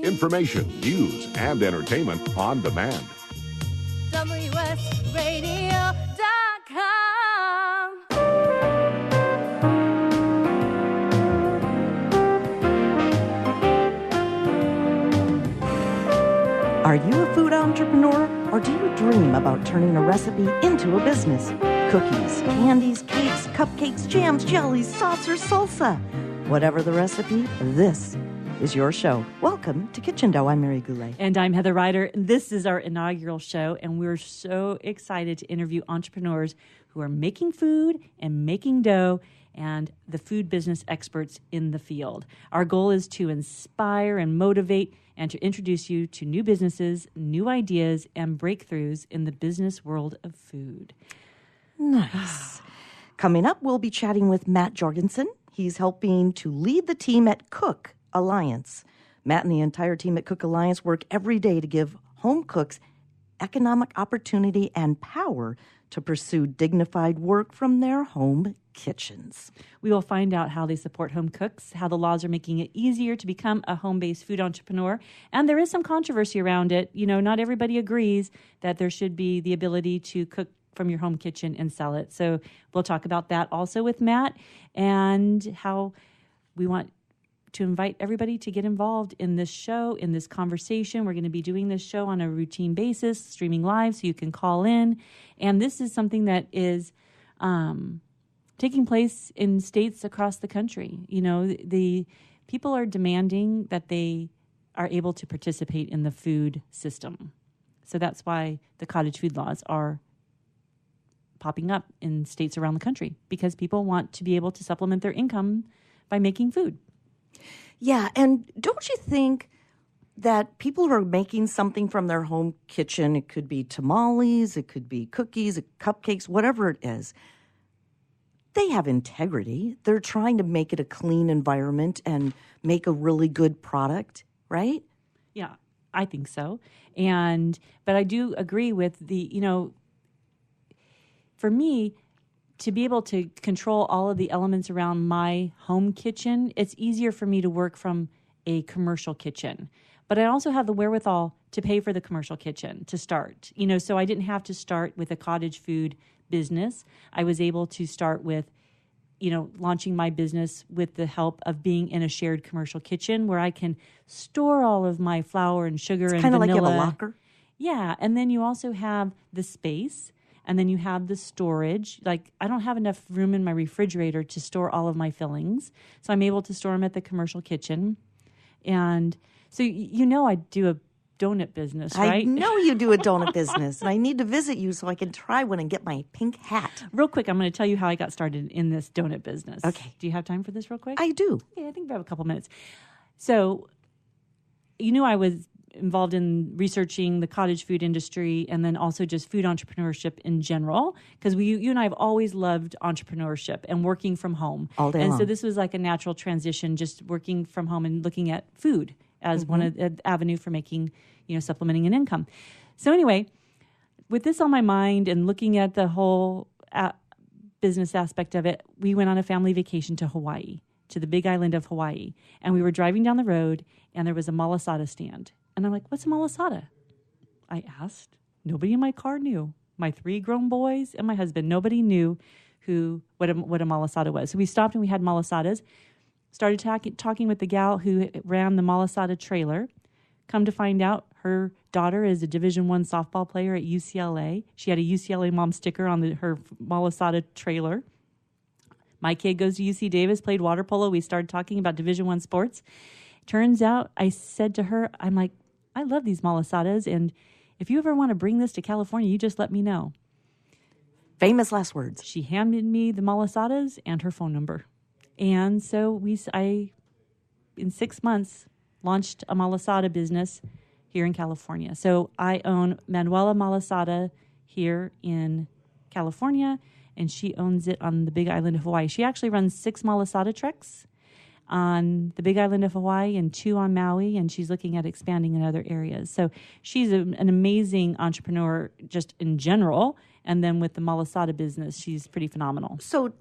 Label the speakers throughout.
Speaker 1: Information, news, and entertainment on demand.
Speaker 2: WSRadio.com.
Speaker 3: Are you a food entrepreneur, or do you dream about turning a recipe into a business? Cookies, candies, cakes, cupcakes, jams, jellies, saucers, salsa. Whatever the recipe, this is your show. Welcome to Kitchen Dough. I'm Mary Goulet.
Speaker 4: And I'm Heather Ryder. This is our inaugural show, and we're so excited to interview entrepreneurs who are making food and making dough and the food business experts in the field. Our goal is to inspire and motivate and to introduce you to new businesses, new ideas, and breakthroughs in the business world of food.
Speaker 3: Nice. Coming up, we'll be chatting with Matt Jorgensen. He's helping to lead the team at Cook Alliance. Matt and the entire team at Cook Alliance work every day to give home cooks economic opportunity and power to pursue dignified work from their home kitchens.
Speaker 4: We will find out how they support home cooks, how the laws are making it easier to become a home-based food entrepreneur. And there is some controversy around it. You know, not everybody agrees that there should be the ability to cook from your home kitchen and sell it. So we'll talk about that also with Matt, and how we want to invite everybody to get involved in this show, in this conversation. We're going to be doing this show on a routine basis, streaming live, so you can call in. And this is something that is taking place in states across the country. You know, the people are demanding that they are able to participate in the food system. So that's why the cottage food laws are popping up in states around the country, because people want to be able to supplement their income by making food.
Speaker 3: Yeah, and don't you think that people who are making something from their home kitchen, it could be tamales, it could be cookies, cupcakes, whatever it is, they have integrity. They're trying to make it a clean environment and make a really good product, right?
Speaker 4: Yeah, I think so. But I do agree with for me, to be able to control all of the elements around my home kitchen, it's easier for me to work from a commercial kitchen. But I also have the wherewithal to pay for the commercial kitchen to start. So I didn't have to start with a cottage food business. I was able to start with, launching my business with the help of being in a shared commercial kitchen where I can store all of my flour and sugar and vanilla.
Speaker 3: Kind of like you have a locker?
Speaker 4: Yeah, and then you also have the space. And then you have the storage. Like, I don't have enough room in my refrigerator to store all of my fillings. So I'm able to store them at the commercial kitchen. And so, I do a donut business, right?
Speaker 3: I know you do a donut business. And I need to visit you so I can try one and get my pink hat.
Speaker 4: Real quick, I'm going to tell you how I got started in this donut business.
Speaker 3: Okay.
Speaker 4: Do you have time for this real quick?
Speaker 3: I do.
Speaker 4: Yeah, I think we have a couple minutes. So, I was involved in researching the cottage food industry and then also just food entrepreneurship in general, because you and I have always loved entrepreneurship and working from home.
Speaker 3: All day
Speaker 4: long.
Speaker 3: long.
Speaker 4: So this was like a natural transition, just working from home and looking at food as one of the avenue for making, supplementing an income. So anyway, with this on my mind and looking at the whole business aspect of it, we went on a family vacation to Hawaii, to the big island of Hawaii. And we were driving down the road and there was a malasada stand. And I'm like, what's a malasada? I asked. Nobody in my car knew. My 3 grown boys and my husband, nobody knew what a malasada was. So we stopped and we had malasadas. Started talking with the gal who ran the malasada trailer. Come to find out, her daughter is a Division I softball player at UCLA. She had a UCLA mom sticker on her malasada trailer. My kid goes to UC Davis, played water polo. We started talking about Division I sports. Turns out, I said to her, I'm like, I love these malasadas, and if you ever want to bring this to California, you just let me know.
Speaker 3: Famous last words.
Speaker 4: She handed me the malasadas and her phone number. And so I, in 6 months, launched a malasada business here in California. So I own Manuela Malasada here in California, and she owns it on the big island of Hawaii. She actually runs 6 malasada trucks on the big island of Hawaii and 2 on Maui, and she's looking at expanding in other areas. So she's an amazing entrepreneur just in general, and then with the malasada business, she's pretty phenomenal.
Speaker 3: So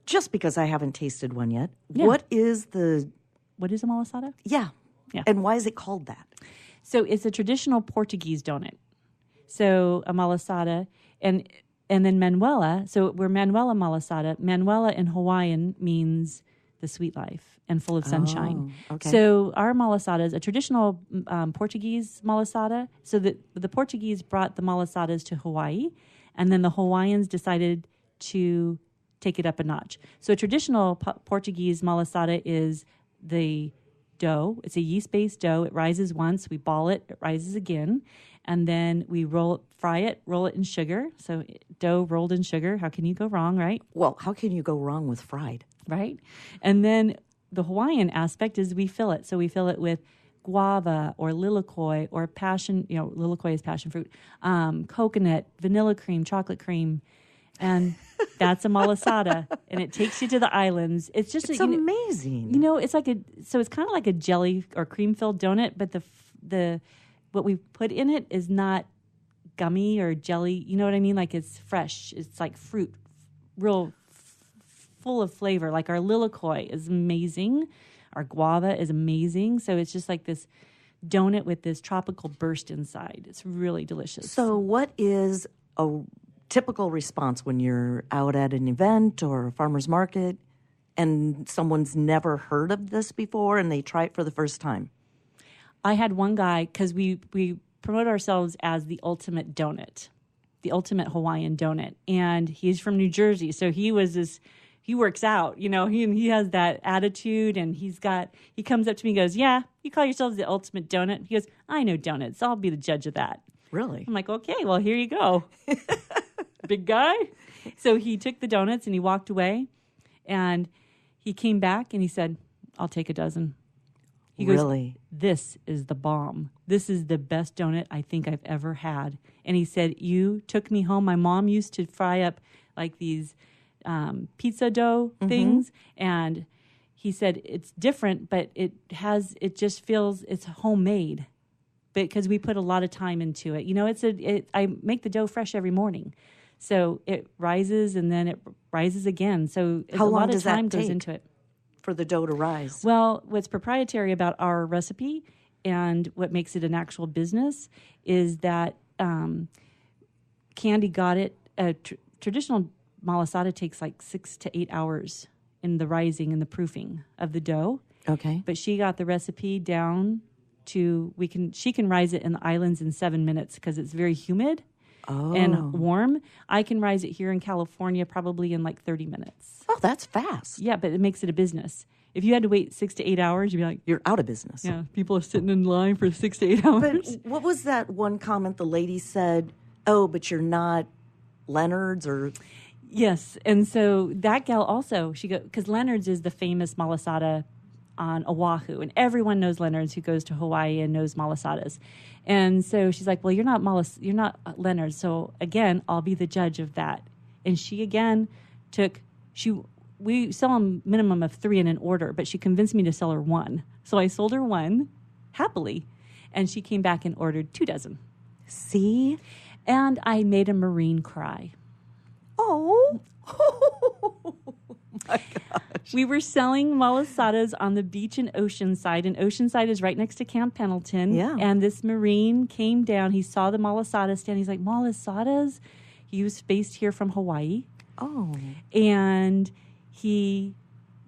Speaker 3: just because I haven't tasted one yet,
Speaker 4: Yeah.
Speaker 3: what is a
Speaker 4: malasada?
Speaker 3: Yeah.
Speaker 4: Yeah.
Speaker 3: And why is it called that?
Speaker 4: So it's a traditional Portuguese donut. So a malasada and then Manuela. So we're Manuela malasada. Manuela in Hawaiian means the sweet life and full of sunshine.
Speaker 3: Oh, okay.
Speaker 4: So our malasada is a traditional Portuguese malasada. So the Portuguese brought the malasadas to Hawaii, and then the Hawaiians decided to take it up a notch. So a traditional Portuguese malasada is the dough. It's a yeast-based dough. It rises once. We ball it. It rises again. And then we fry it, roll it in sugar. So dough rolled in sugar. How can you go wrong, right?
Speaker 3: Well, how can you go wrong with fried?
Speaker 4: Right? And then the Hawaiian aspect is we fill it. So we fill it with guava or lilikoi or passion, lilikoi is passion fruit, coconut, vanilla cream, chocolate cream. And that's a malasada. And it takes you to the islands. It's just
Speaker 3: amazing.
Speaker 4: It's like it's kind of like a jelly or cream-filled donut, but the what we put in it is not gummy or jelly. You know what I mean? Like it's fresh. It's like fruit, real full of flavor. Like our lilikoi is amazing. Our guava is amazing. So it's just like this donut with this tropical burst inside. It's really delicious.
Speaker 3: So what is a typical response when you're out at an event or a farmer's market and someone's never heard of this before and they try it for the first time?
Speaker 4: I had one guy, because we promote ourselves as the ultimate donut, the ultimate Hawaiian donut. And he's from New Jersey. So he works out, he has that attitude, and he comes up to me and goes, yeah, you call yourselves the ultimate donut? He goes, I know donuts. I'll be the judge of that.
Speaker 3: Really?
Speaker 4: I'm like, okay, well, here you go. Big guy. So he took the donuts and he walked away, and he came back and he said, I'll take a dozen. He goes,
Speaker 3: really?
Speaker 4: This is the bomb. This is the best donut I think I've ever had. And he said, you took me home. My mom used to fry up like these pizza dough things. And he said, it's different, but it just feels it's homemade because we put a lot of time into it. I make the dough fresh every morning. So it rises and then it rises again. So
Speaker 3: How long
Speaker 4: a lot of
Speaker 3: does that
Speaker 4: time goes
Speaker 3: take
Speaker 4: into it.
Speaker 3: For the dough to rise?
Speaker 4: Well, what's proprietary about our recipe and what makes it an actual business is that Candy got it. Traditional malasada takes like 6 to 8 hours in the rising and the proofing of the dough.
Speaker 3: Okay.
Speaker 4: But she got the recipe down to she can rise it in the islands in 7 minutes because it's very humid and warm. I can rise it here in California probably in like 30 minutes.
Speaker 3: Oh, that's fast.
Speaker 4: Yeah, but it makes it a business. If you had to wait 6 to 8 hours, you'd be like,
Speaker 3: you're out of business.
Speaker 4: Yeah, people are sitting in line for 6 to 8 hours.
Speaker 3: But what was that one comment the lady said? Oh, but you're not Leonard's or...
Speaker 4: Yes, and so that gal also, she goes, because Leonard's is the famous malasada on Oahu, and everyone knows Leonard's who goes to Hawaii and knows malasadas. And so she's like, well, you're not Leonard's, so again, I'll be the judge of that. And she again we sell them minimum of 3 in an order, but she convinced me to sell her 1. So I sold her 1 happily, and she came back and ordered 2 dozen.
Speaker 3: See?
Speaker 4: And I made a Marine cry.
Speaker 3: Oh my gosh.
Speaker 4: We were selling malasadas on the beach in Oceanside, and Oceanside is right next to Camp Pendleton.
Speaker 3: Yeah.
Speaker 4: And this Marine came down. He saw the malasada stand. He's like, malasadas? He was based here from Hawaii.
Speaker 3: Oh.
Speaker 4: And he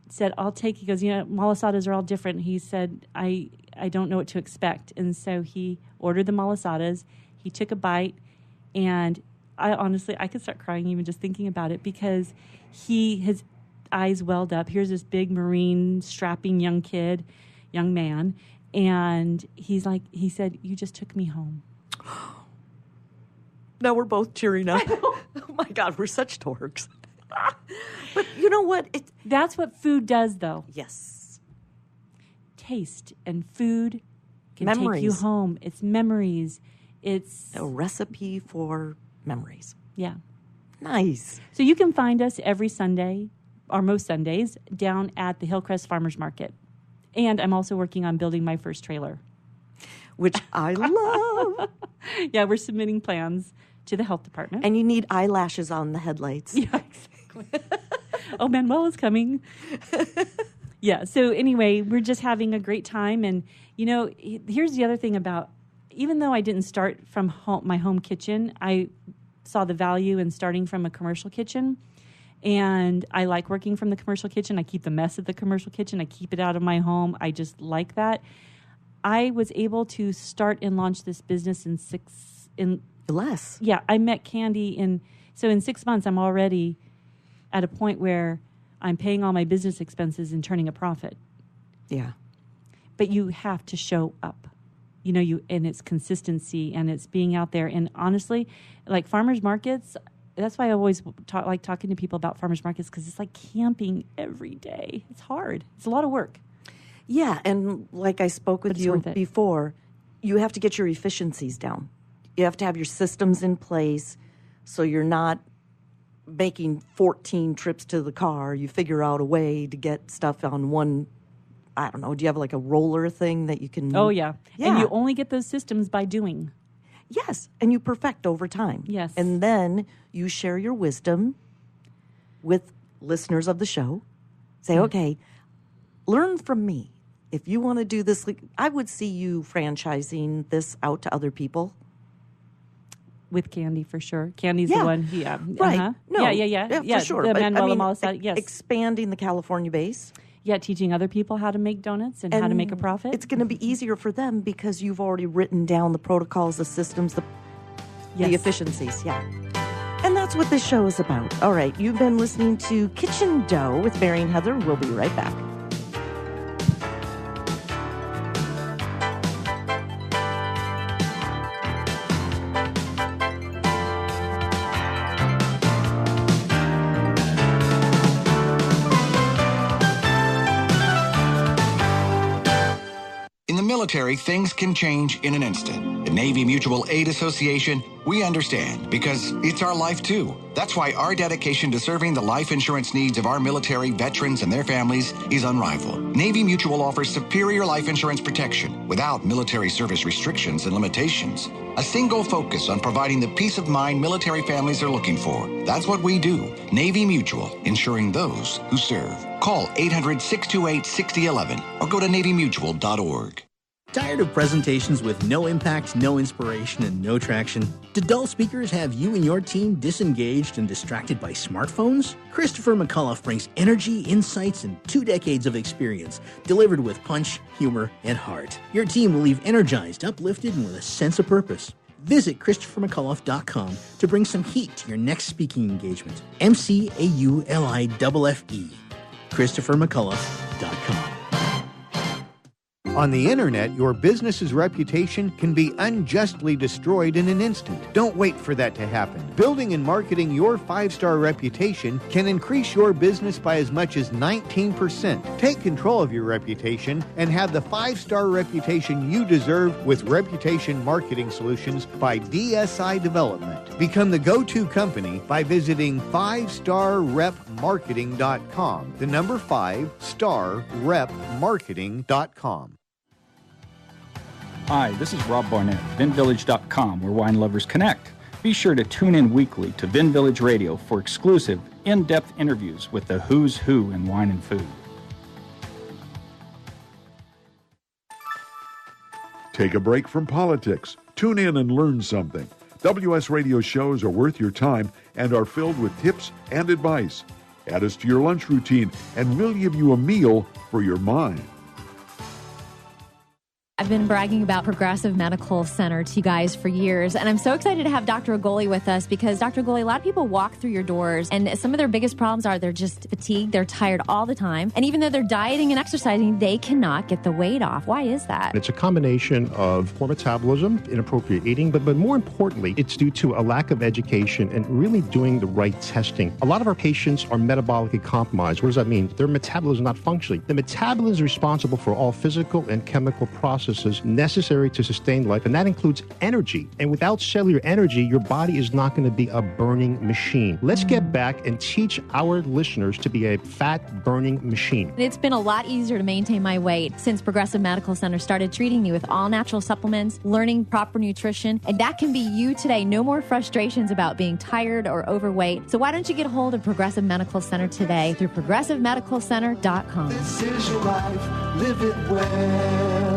Speaker 4: said, he goes, malasadas are all different. He said, I don't know what to expect. And so he ordered the malasadas. He took a bite, and I could start crying even just thinking about it because his eyes welled up. Here's this big Marine, strapping young man, and he said, you just took me home.
Speaker 3: Now we're both tearing up. Oh my God, we're such dorks. But you know what?
Speaker 4: That's what food does, though.
Speaker 3: Yes.
Speaker 4: Taste and food can
Speaker 3: Memories.
Speaker 4: take you home. It's memories. It's
Speaker 3: a recipe for memories.
Speaker 4: Yeah.
Speaker 3: Nice.
Speaker 4: So you can find us every Sunday, or most Sundays, down at the Hillcrest Farmers Market. And I'm also working on building my first trailer.
Speaker 3: Which I love.
Speaker 4: Yeah, we're submitting plans to the health department.
Speaker 3: And you need eyelashes on the headlights.
Speaker 4: Yeah, exactly. Oh, Manuel is coming. Yeah. So anyway, we're just having a great time. And, here's the other thing about, even though I didn't start from my home kitchen, I saw the value in starting from a commercial kitchen. And I like working from the commercial kitchen. I keep the mess at the commercial kitchen. I keep it out of my home. I just like that. I was able to start and launch this business in
Speaker 3: less.
Speaker 4: Yeah, I met Candy so in 6 months, I'm already at a point where I'm paying all my business expenses and turning a profit.
Speaker 3: Yeah.
Speaker 4: But you have to show up. And it's consistency and it's being out there. And honestly, like farmers markets, that's why I always like talking to people about farmers markets, because it's like camping every day. It's hard. It's a lot of work.
Speaker 3: Yeah, and like I spoke with you before, you have to get your efficiencies down. You have to have your systems in place so you're not making 14 trips to the car. You figure out a way to get stuff on one, I don't know, do you have like a roller thing that you can...
Speaker 4: Oh, yeah. And you only get those systems by doing.
Speaker 3: Yes, and you perfect over time.
Speaker 4: Yes.
Speaker 3: And then you share your wisdom with listeners of the show. Say, okay, learn from me. If you want to do this, I would see you franchising this out to other people.
Speaker 4: With Candy, for sure. Candy's the one. Yeah.
Speaker 3: Right.
Speaker 4: Uh-huh.
Speaker 3: No.
Speaker 4: Yeah,
Speaker 3: for sure.
Speaker 4: The
Speaker 3: But,
Speaker 4: Manuel Amala, yes.
Speaker 3: Expanding the California base.
Speaker 4: Yeah, teaching other people how to make donuts and how to make a profit.
Speaker 3: It's going to be easier for them because you've already written down the protocols, the systems, the efficiencies. Yeah. And that's what this show is about. All right. You've been listening to Kitchen Dough with Mary and Heather. We'll be right back.
Speaker 2: In the military, things can change in an instant. At Navy Mutual Aid Association, we understand because it's our life too. That's why our dedication to serving the life insurance needs of our military veterans and their families is unrivaled. Navy Mutual offers superior life insurance protection without military service restrictions and limitations. A single focus on providing the peace of mind military families are looking for. That's what we do. Navy Mutual, insuring those who serve. Call 800-628-6011 or go to NavyMutual.org.
Speaker 5: Tired of presentations with no impact, no inspiration, and no traction? Do dull speakers have you and your team disengaged and distracted by smartphones? Christopher McAuliffe brings energy, insights, and 2 decades of experience, delivered with punch, humor, and heart. Your team will leave energized, uplifted, and with a sense of purpose. Visit ChristopherMcAuliffe.com to bring some heat to your next speaking engagement. McAuliffe. ChristopherMcAuliffe.com.
Speaker 6: On the internet, your business's reputation can be unjustly destroyed in an instant. Don't wait for that to happen. Building and marketing your 5-star reputation can increase your business by as much as 19%. Take control of your reputation and have the 5-star reputation you deserve with Reputation Marketing Solutions by DSI Development. Become the go-to company by visiting 5starrepmarketing.com. The number 5starrepmarketing.com.
Speaker 7: Hi, this is Rob Barnett, VinVillage.com, where wine lovers connect. Be sure to tune in weekly to Vin Village Radio for exclusive, in-depth interviews with the who's who in wine and food.
Speaker 1: Take a break from politics. Tune in and learn something. WS Radio shows are worth your time and are filled with tips and advice. Add us to your lunch routine, and we'll give you a meal for your mind.
Speaker 8: I've been bragging about Progressive Medical Center to you guys for years, and I'm so excited to have Dr. Agoli with us because, Dr. Agoli, a lot of people walk through your doors, and some of their biggest problems are they're just fatigued, they're tired all the time, and even though they're dieting and exercising, they cannot get the weight off. Why is that?
Speaker 9: It's a combination of poor metabolism, inappropriate eating, but more importantly, it's due to a lack of education and really doing the right testing. A lot of our patients are metabolically compromised. What does that mean? Their metabolism is not functioning. The metabolism is responsible for all physical and chemical processes processes necessary to sustain life, and that includes energy. And without cellular energy, your body is not going to be a burning machine. Let's get back and teach our listeners to be a fat-burning machine.
Speaker 8: It's been a lot easier to maintain my weight since Progressive Medical Center started treating me with all-natural supplements, learning proper nutrition, and that can be you today. No more frustrations about being tired or overweight. So why don't you get a hold of Progressive Medical Center today through progressivemedicalcenter.com.
Speaker 10: This is your life, live it well.